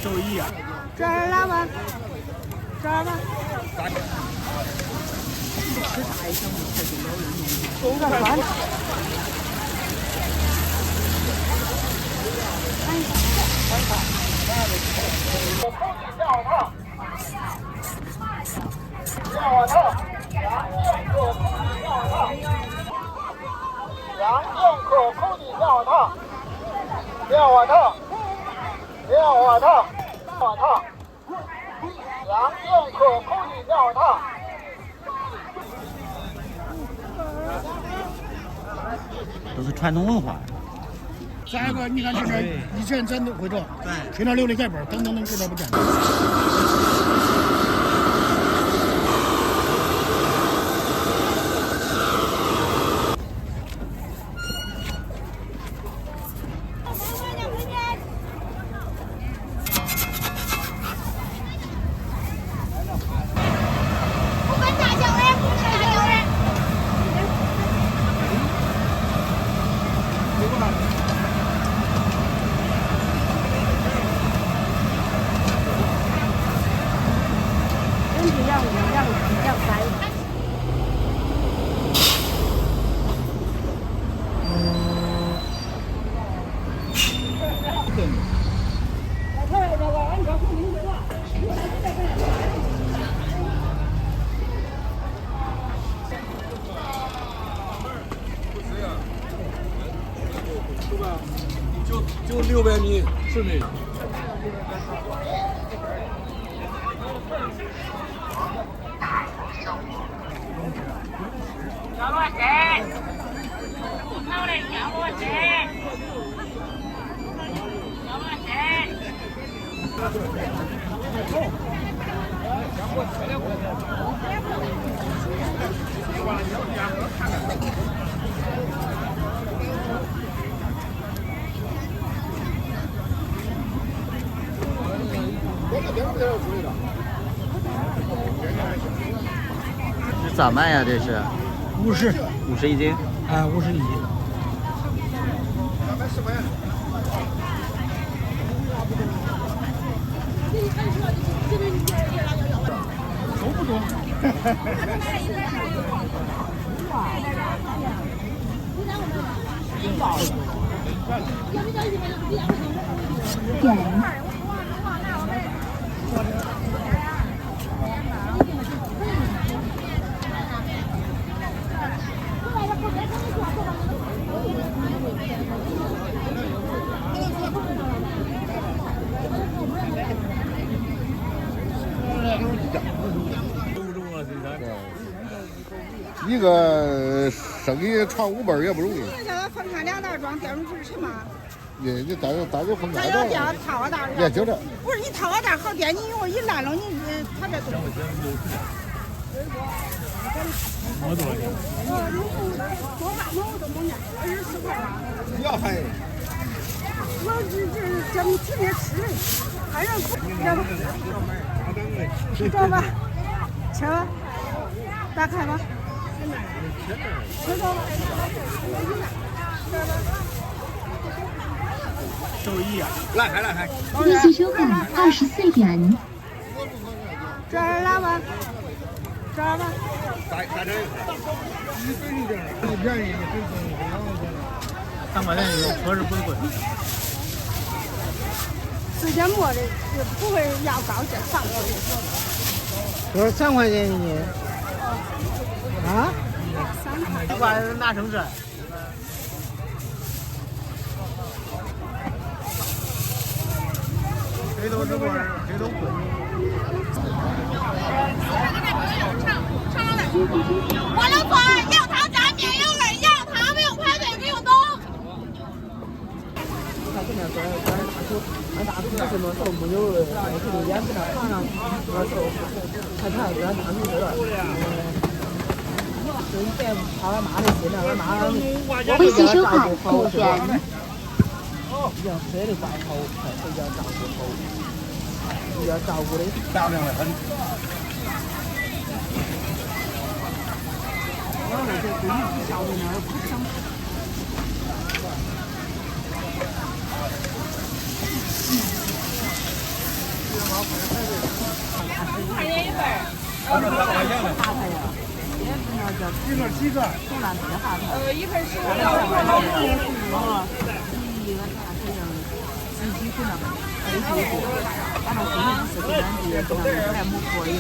周一啊，这儿了吗？这儿吗？这个酸。杨进可空的尿汤，廖瓦汤，廖瓦汤，瓦汤，杨进可空的尿汤。都是传统文化。再一个，你看现在以前咱都会着，去那留的改本，等等知道不见。就600米室内。小罗谁？小罗谁？这咋卖呀？这是50， 50一斤。啊，51。收不住。一个生意传5辈也不容易。你叫他分开2袋装，电入去吃嘛？你单就分开咱要电掏个袋儿。也就这。不是你掏个袋儿好电，你一会儿一烂了，你他这多。我多少钱？多大毛都没呢，24块了。不要还。我这直接吃的，还让不知道吧？吃吧，打开吧。吃着吧。周一啊，来开。利息收款24元。这儿了吗？这儿吧。再这1倍一点，便宜3块钱一个，确实不贵。世界末的就不会要高价上去。多少3块钱一斤？啊3块拿成这。谁都是贵，谁都贵。我老婆要糖加面，有味，要糖不用排队，不用等。他现在按大叔什么都没有，这个烟在那爬上，还看人大叔这儿。就以前他妈的现在俺妈，利息收款5元。一样车的挂头，谁叫照顾头？要照顾的。漂亮的很。我那个对你照顾那儿不想。5块钱一份儿。大菜呀，也不能叫几个几个？从那别哈菜。1份15那两。一个啥这样自己给那背后去，俺那工资是给咱这个还没过瘾，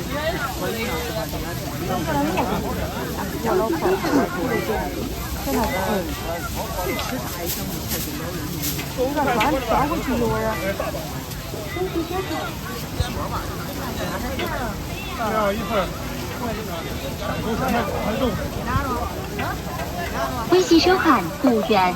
过瘾了是吧？这个我老婆在那去吃大一小块就没有用，这个转回去一会儿。要一份。微信收款5元。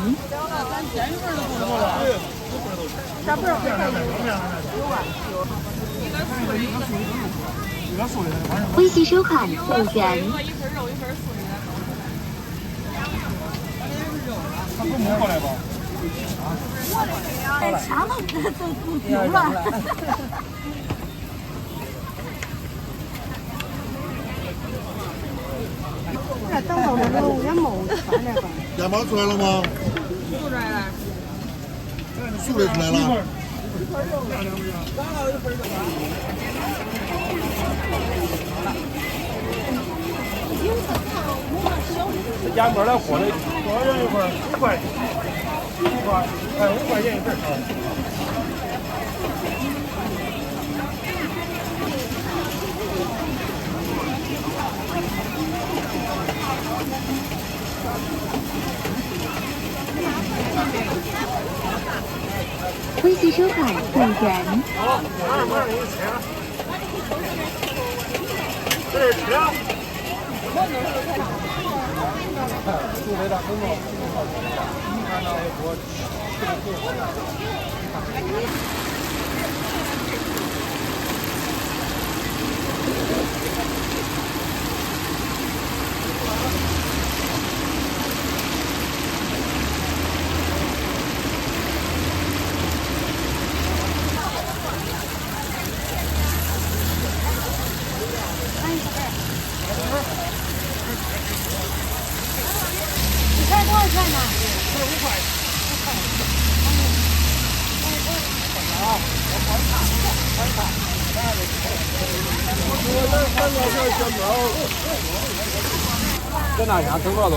微信收款5元。一份肉，一份素的。他不摸过来吧？哎，枪都丢了。那等到那个眼毛出来吧。眼毛出来了吗？出来了。素的出来了。眼包的货的多少钱一份？5块，5块，哎，5块钱一份啊。微信收款5元。这是车。住的大很多。看到我你猜多少钱呢5块。在哪家挣多少嘞？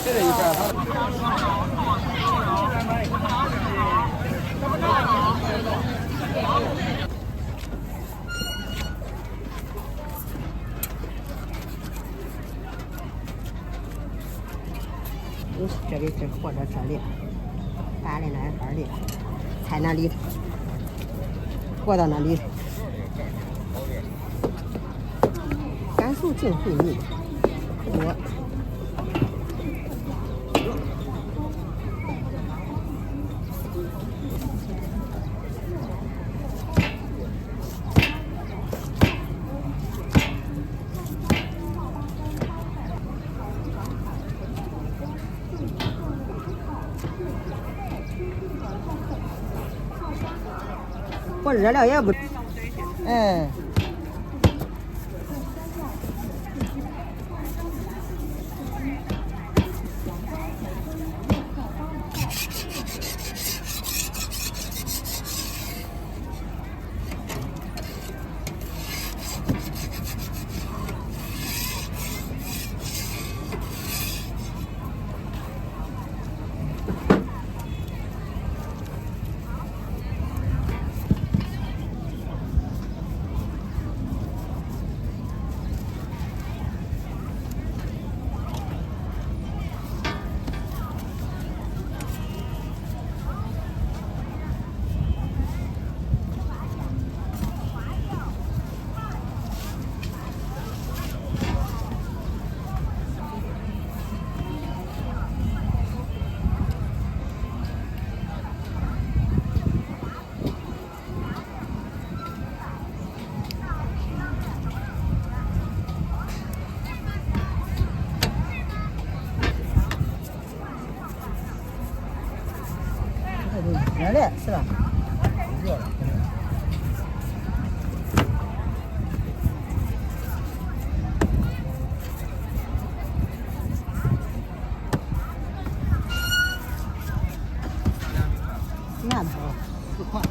这一份。这里是或者这里，打的那一份里，菜那里头，过到那里，甘肃净会米，我。我热了也不，哎。热是吧？热了。那头4块。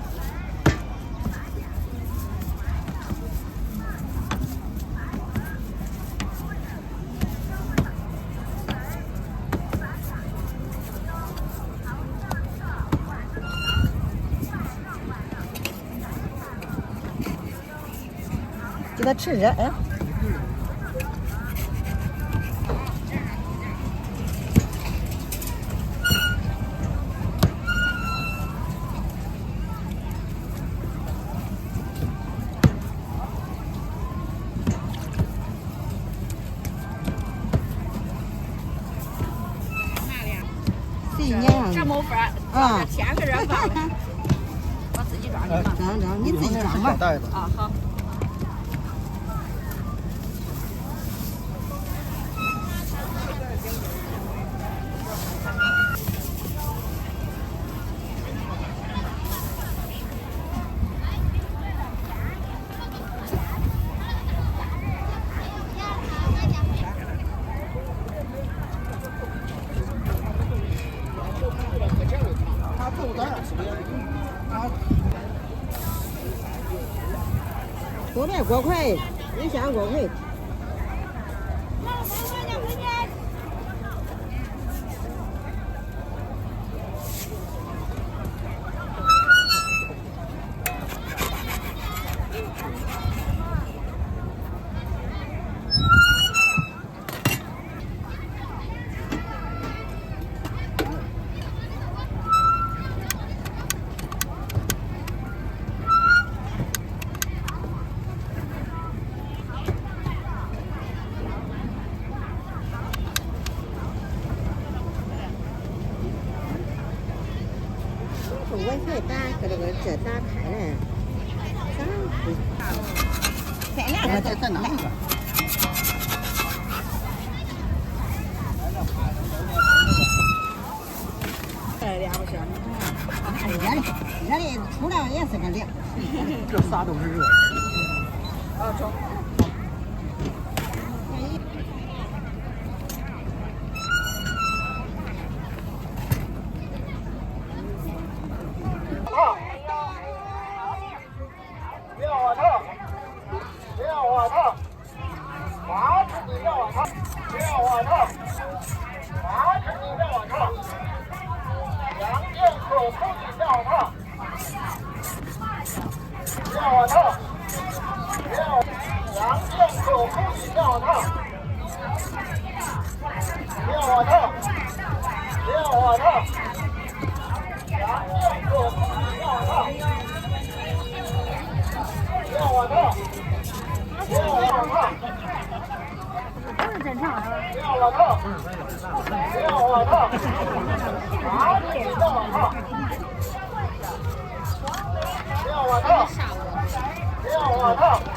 给它吃热，哎。这没法啊，1000个人放了，我自己装的嘛。装，你自己装吧。啊，好。多卖锅盔，你先锅盔。WiFi 打搁这个这打开了，咱俩在哪个？凉不是？热的出来也是个凉。这仨都是热的。啊，中。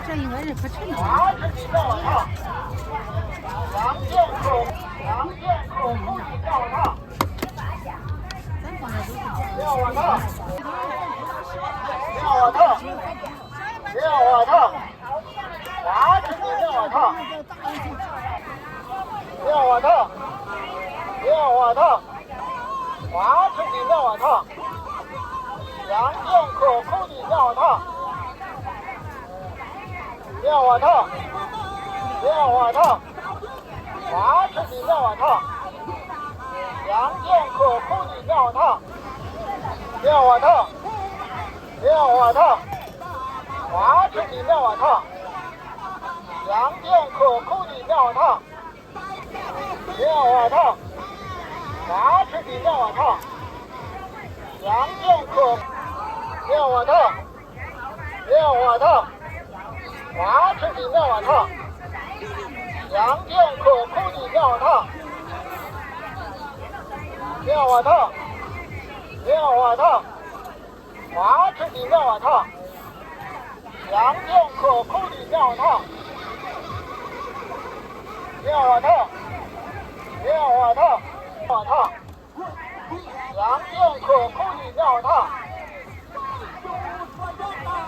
这应该是不成的。羊剑可口的庙堂。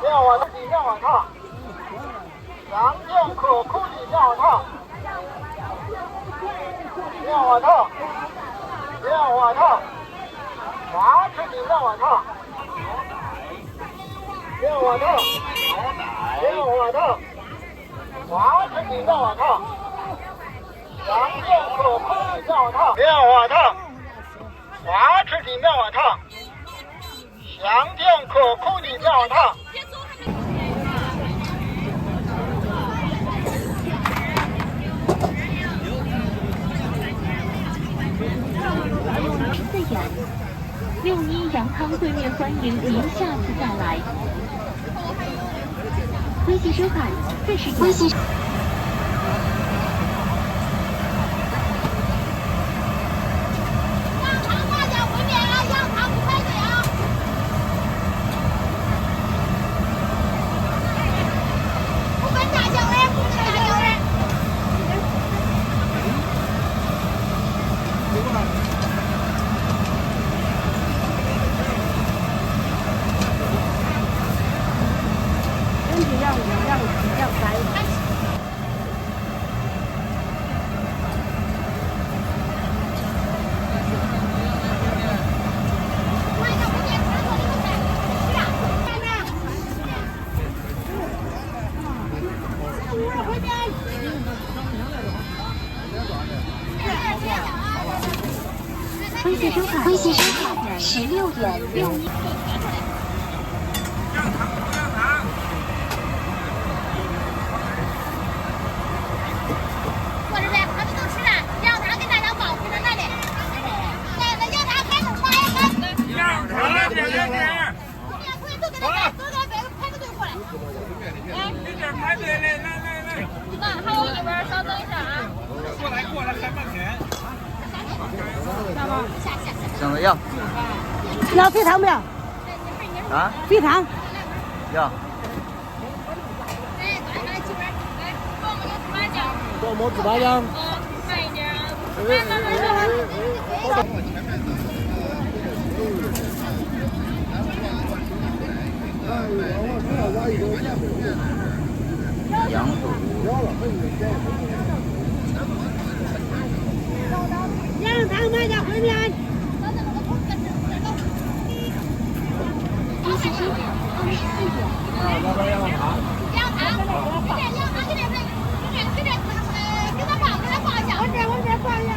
妙碗汤，妙碗汤，杨剑可口的妙碗汤，妙碗汤，妙碗汤，花枝的妙碗汤，妙碗汤，妙碗汤，花枝的妙碗汤，杨剑可口的妙碗汤，妙碗汤，花枝的妙碗汤。香甜可口的妙碗汤。的人，61羊汤烩面欢迎您下次再来。微信收看40微信。微信收看16点61。我这边他们都吃了，羊汤给大家报给到那里。那羊汤开始发一开。羊汤点。后面可以都给他买，都给他排个队过来。来，这边排队来。那还有这边稍等一下啊。过来还半天。想着要肥汤没有？啊？肥汤。要。多么猪八酱？慢一点啊。羊肚。羊汤买点烩面。微信收看24点。那边羊汤。羊汤，给他放一下。我这放一下。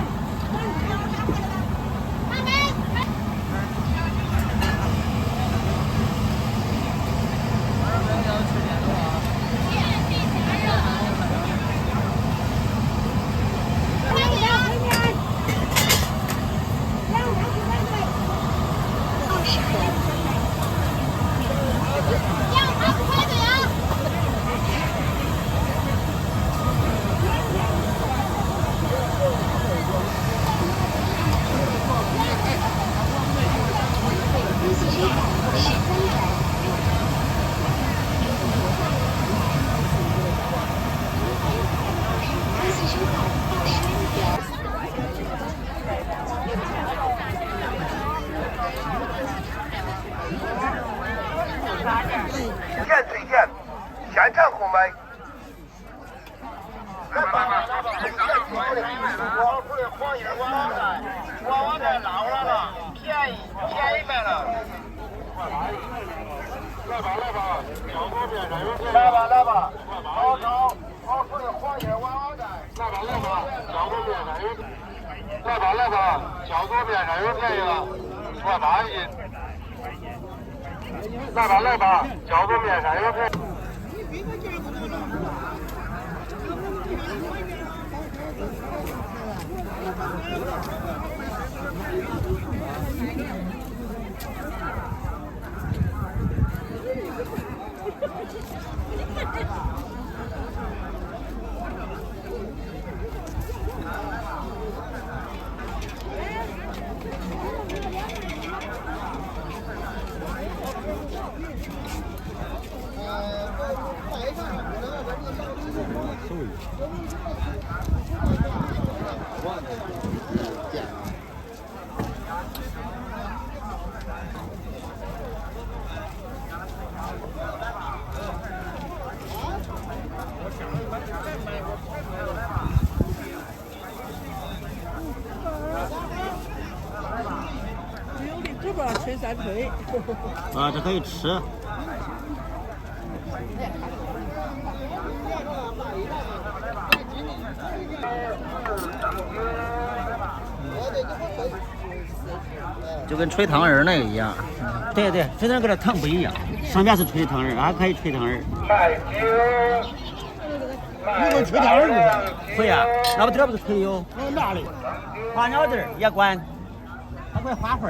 推荐现场购买。我不是黄叶娃娃菜老了，便宜卖了。来吧，小锅面上有便宜。来吧，好吃的黄叶娃娃菜。来吧，小锅面上有。来吧，小锅面上有便宜了，28斤。来吧，小锅面上有便宜。扇吹。啊，这可以吃。就跟吹糖人那个一样。对对，吹糖跟这糖不一样，上面是吹糖人，还可以吹糖人。你给吹糖人儿会呀，那不这不是吹哟？哪里？花鸟地儿也管，还会花花。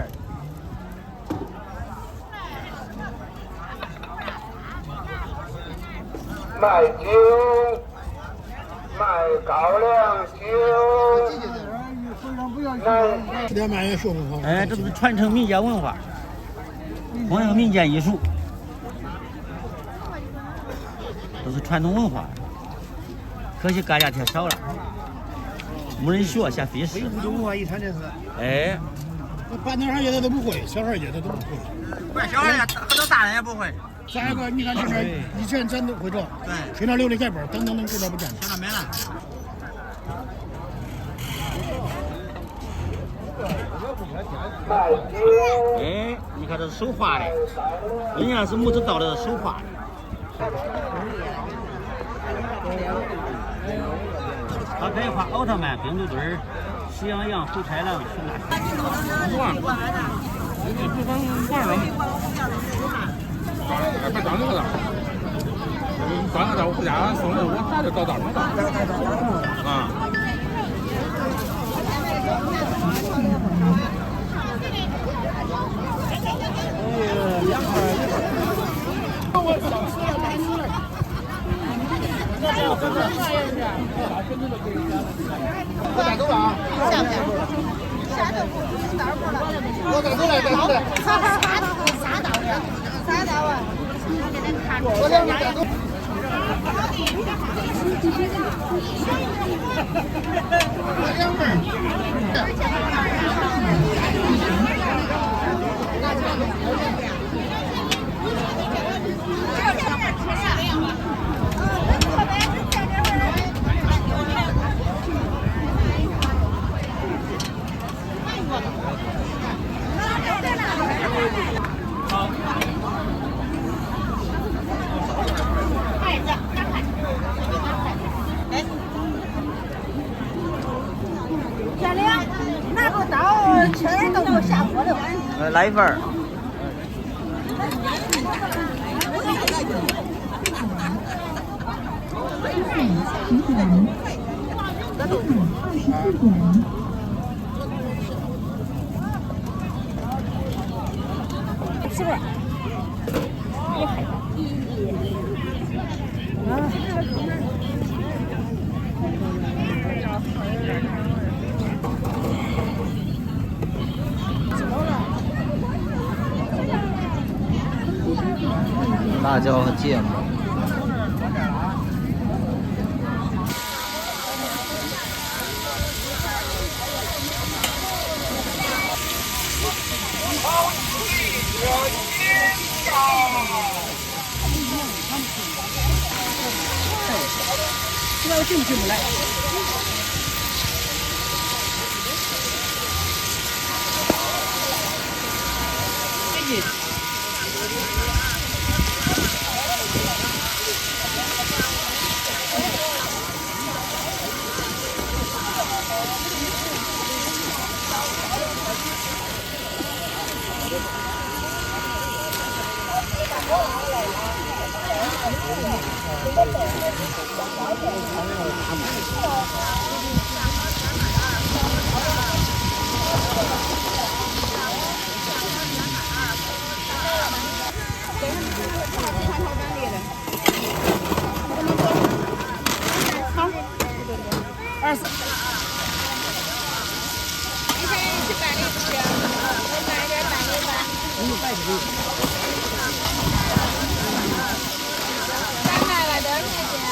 卖酒，卖高粱酒。这点卖也说不好。哎，这不是传承民间文化，弘扬民间艺术，都是传统文化。可惜干家太少了，没人学，嫌费事。文化遗产这是。哎，办点行业的都不会，小孩业的都不会。不是小孩，很多大人也不会。再一个，你看现在以前咱都会这，对，吹那琉璃盖板，等等等，这不见了。现在没了。哎，你看这是手画的，人家是木头刀的手画的。他可以画奥特曼、冰墩墩、喜羊羊、灰太狼、熊大熊。快当这个了，当个我家送的，我咋就到当了？啊。我咋走啊？我咋走来？咋走来？啥道啊？我两个咋走？我两份。漂亮，拿个刀切点豆腐下锅了。来一份儿。是不是？辣椒和芥末。知道进不进不来。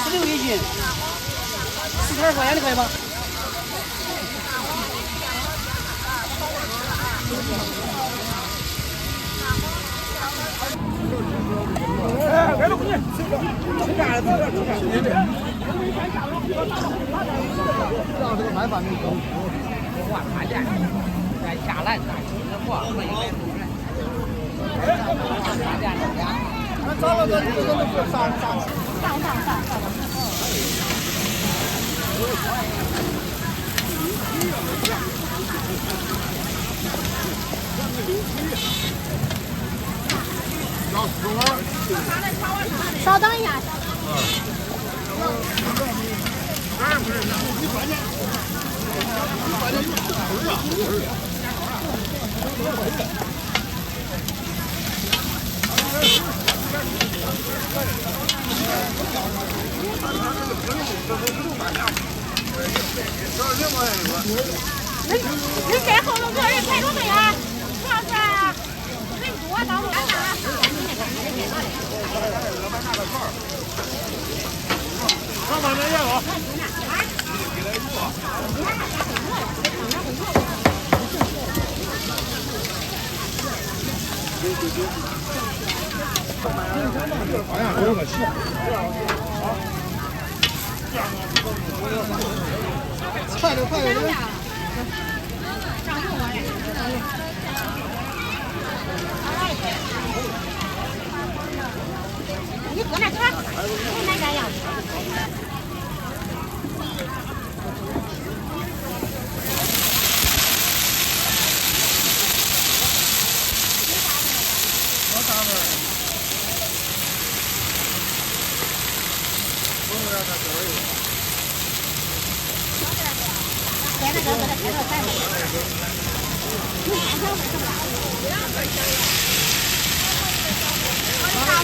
16一斤，42块钱的可以吗？别动你，吃干了，让这个买饭的走。我看见，再下来，那货可以买出来。找了个这个都是上。稍等一下。你在后头个人排着队啊，主要是人多，到时候赶上啊。上班那样啊。哎呀，这个小。快点，快点！你搁那看，我那个样。在那个搁那开头摆。你看看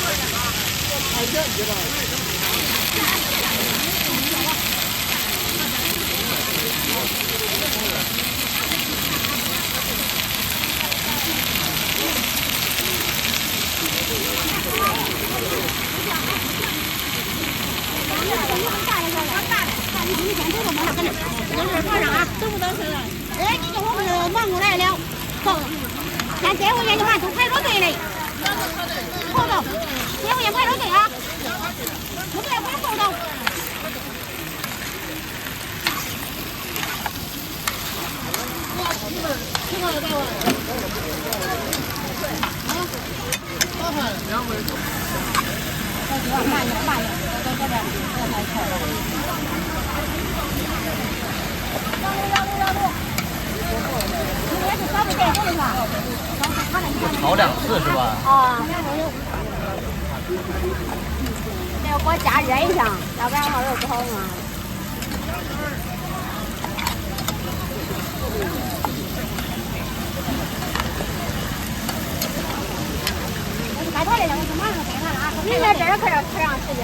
为什么？太简洁了。哎，你叫我们忙过来了，走，看这户人的话都排着队嘞，后头，这户人排着队啊，不对，排后头。炒2次是吧？啊，这要给我加热一下，要不然好肉不好嘛。带团来了，我是马上带团了啊！你在这儿可长时间？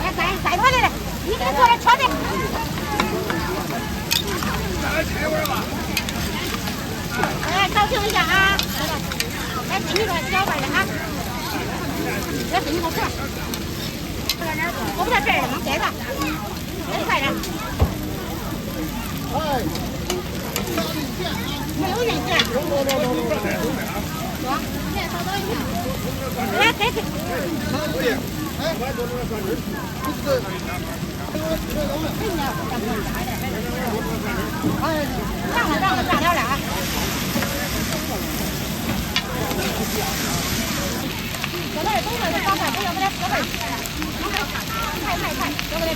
哎，带团来了，你给坐这车的。哎，高兴一下啊！来，给你个小份的啊！来，给你个盒。我不在这儿了吗？这个，来快点。没有人选。走，你再稍等一下。来，给。哎，我坐这算是。让了啊！搁那儿等着，刚才不要给他搁那儿，快，要不然。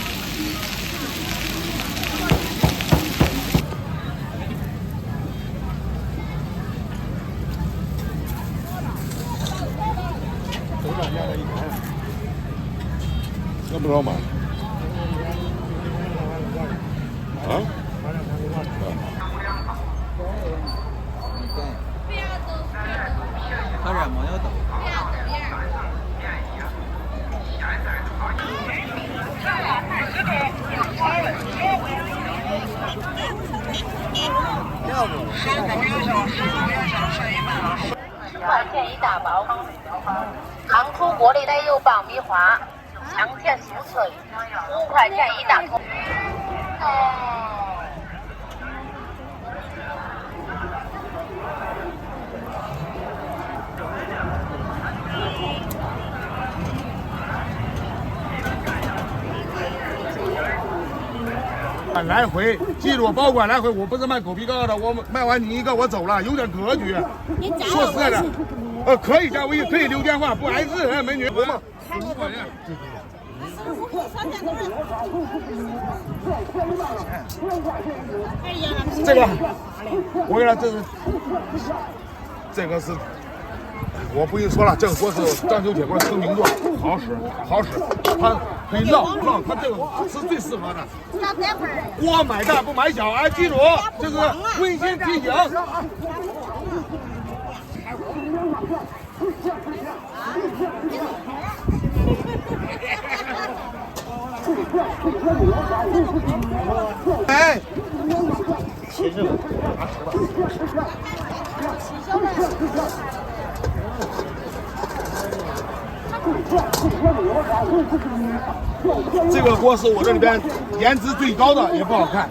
要不少吗？啊？他这没有豆。10块钱一大包，康楚锅里的有爆米花，香甜酥脆，5块钱一大桶。来回，记住保管来回，我不是卖狗皮膏药的，我卖完你一个我走了，有点格局。说实在的，可以加微信，可以留电话，不挨字，美女，我们。这个，我跟你说，这个是。我不跟你说了，这个锅是章丘铁锅成名作，好使，它可以烙，它这个是最适合的。锅买大不买小，哎，记住，这是温馨提醒。哎，70吧，这个锅是我这里边颜值最高的，也不好看。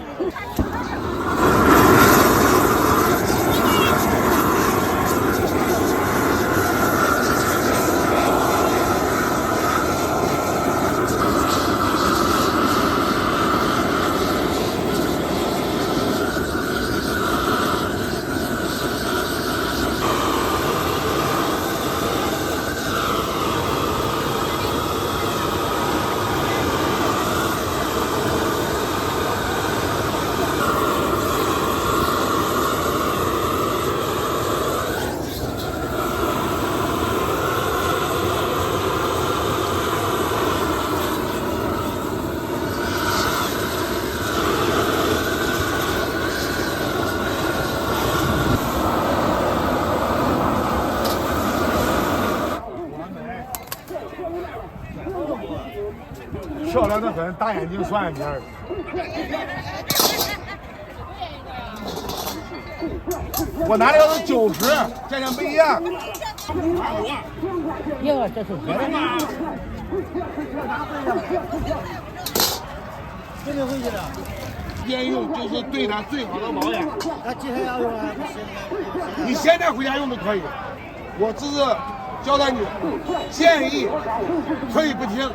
漂亮的很，大眼睛双眼皮儿。我拿的要是90，价钱不一样。哟，这是喝的吗？真的回去了。烟用就是对它最好的保养。那几天要用啊？你现在回家用都可以。我只是教导你，建议可以不听。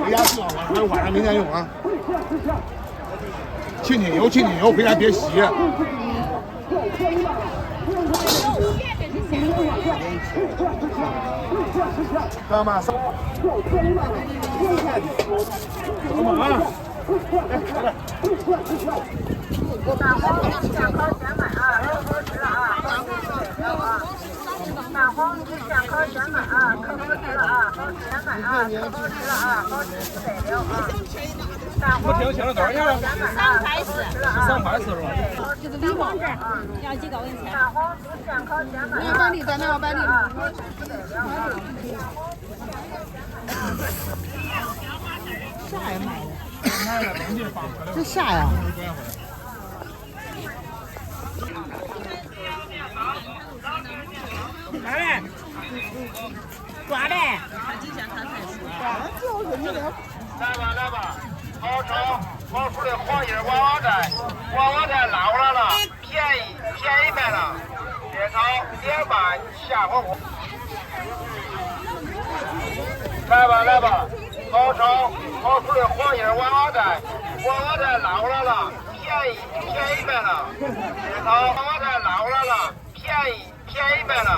回家最好玩，还有晚上明天用啊。清清油，回家别洗。知道吗？怎么啊？大黄现烤现卖啊，可好吃了啊！大黄现烤现卖啊，可好吃了啊！好吃现卖啊，可好吃了啊！好吃不得了啊！大黄现烤现卖啊，可好吃了啊！340是吧？就是礼包这要几个文钱？大黄现烤现卖啊，在那板栗啊，好吃不得了啊！啥呀卖的？这啥呀？来呗，抓呗。来吧，好吃，好吃的黄叶娃娃菜，娃娃菜捞来了，便宜卖了，热炒2拌下火锅。来吧，好吃，好吃的黄叶娃娃菜，娃娃菜捞来了，便宜卖了，热炒娃娃菜捞来了，便宜卖了，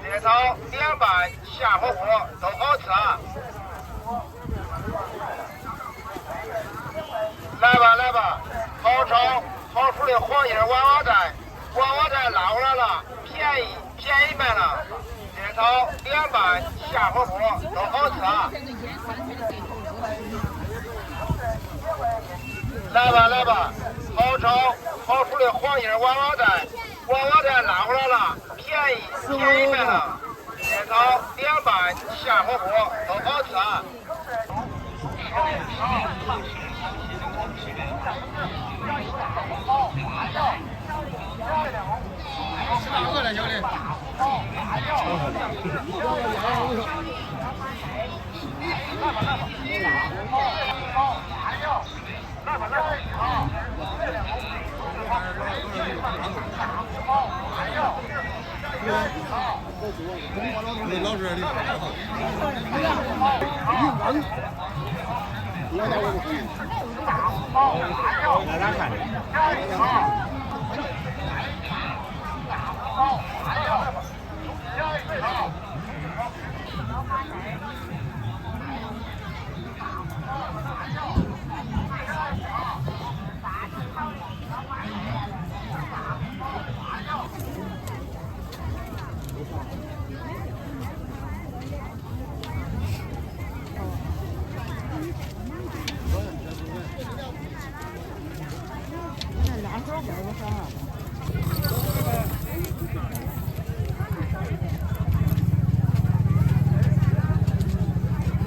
热炒2拌下火锅都好吃啊。来吧，好吃好吃的黄叶娃娃菜，娃娃菜捞来了，便宜卖了，热炒2拌下火锅都好吃啊。来吧，好吃好吃的黄叶娃娃菜，娃娃菜捞来了，便宜卖了，热炒2拌下火锅都好吃啊。吃哪个来，小李？老师，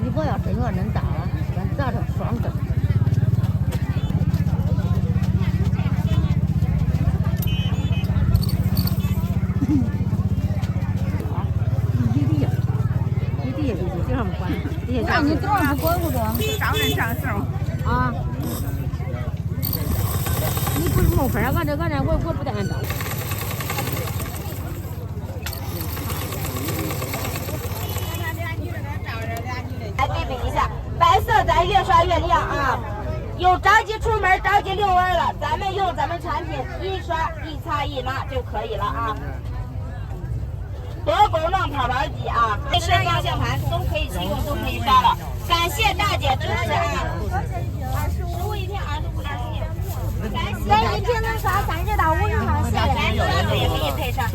如果要是我能打了，咱打成双根。那你多少不管不着？上人上手啊！你不是没法儿，俺这我不带俺当。来对比一下，白色咱越刷越亮啊！有着急出门着急遛弯了，咱们用咱们产品一刷一擦一拉就可以了啊。多功能泡泡机啊，这是方向盘都可以启用，都可以刷了。感谢大姐支持啊！15一瓶，25.7。咱一瓶能刷30到50号线，咱也可以配上。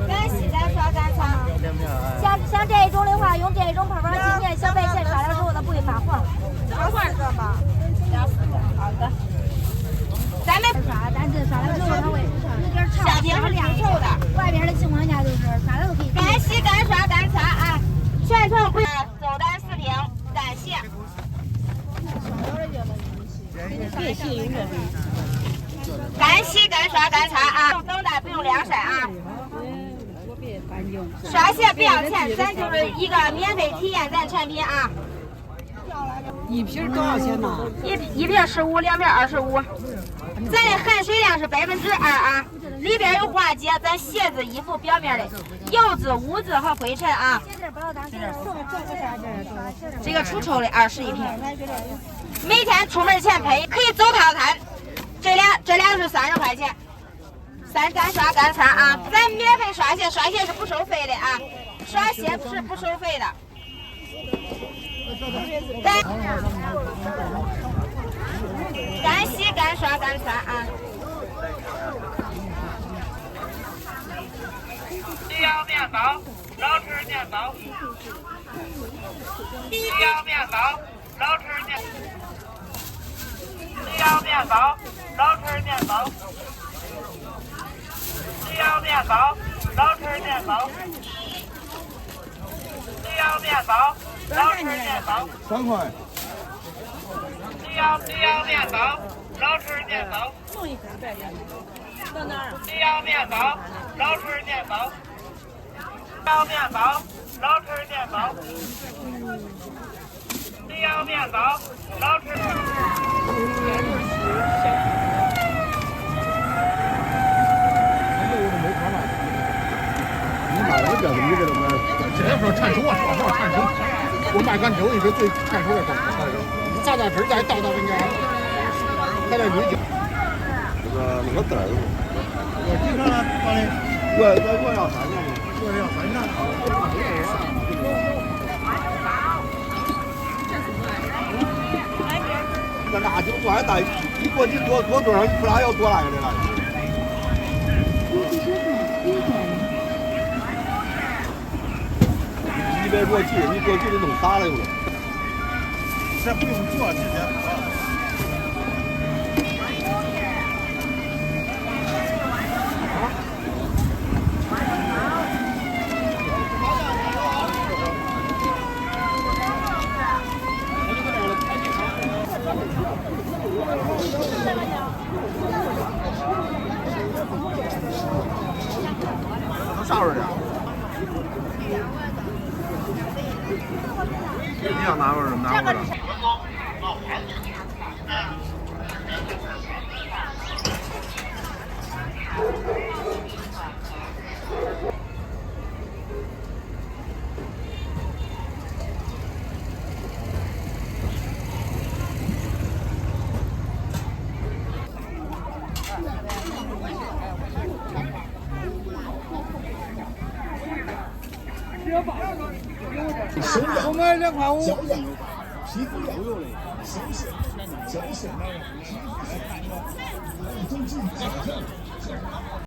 干洗干刷干擦。像这种的话，用这种泡泡机，你小白线刷了之后它不会发黄。要4个吗？要4个，好的。咱们刷，但是刷了之后它会有点长，小瓶是亮臭的。外边的情况下就是刷了都可以。干洗干刷干擦啊，全程不走单4瓶，感谢。干洗干刷干擦啊，不用等待，不用晾晒啊。刷鞋不要钱，咱就是一个免费体验咱产品啊。一瓶多少钱呢？一瓶15，2瓶25。咱的含水量是2%啊，里边有化解咱鞋子、衣服表面的油渍、污渍和灰尘啊。这个除臭的21瓶，每天出门前喷，可以走套餐。这俩是30块钱。干刷干擦啊，咱免费刷鞋，刷鞋是不收费的啊，刷鞋是不收费的。干洗干刷干擦啊。西洋面包，老吃面包。西洋面包，老吃面。西洋面包，老吃面包。西洋面包，老吃面包。西洋面包，老吃面包。3块。西洋面包，老吃面包。到哪儿？西洋面包，老吃面包。西洋面包，老吃面包。西洋面包，老吃。这时候看熟啊，说话看熟。我卖干酒也是最看熟的时候。炸皮再倒到那个，再来水饺。那个字儿。我经常把那我要3年，我要3年。那辣酒多还大，一过去多少，不辣要多辣的了。100多斤，你过去就弄洒了有了。这不用做，直接喝。都啥味儿的？你要哪味儿的？哪味儿的？我买2.5块。皮肤痒，小血，脚血，皮肤痒，一周进2趟。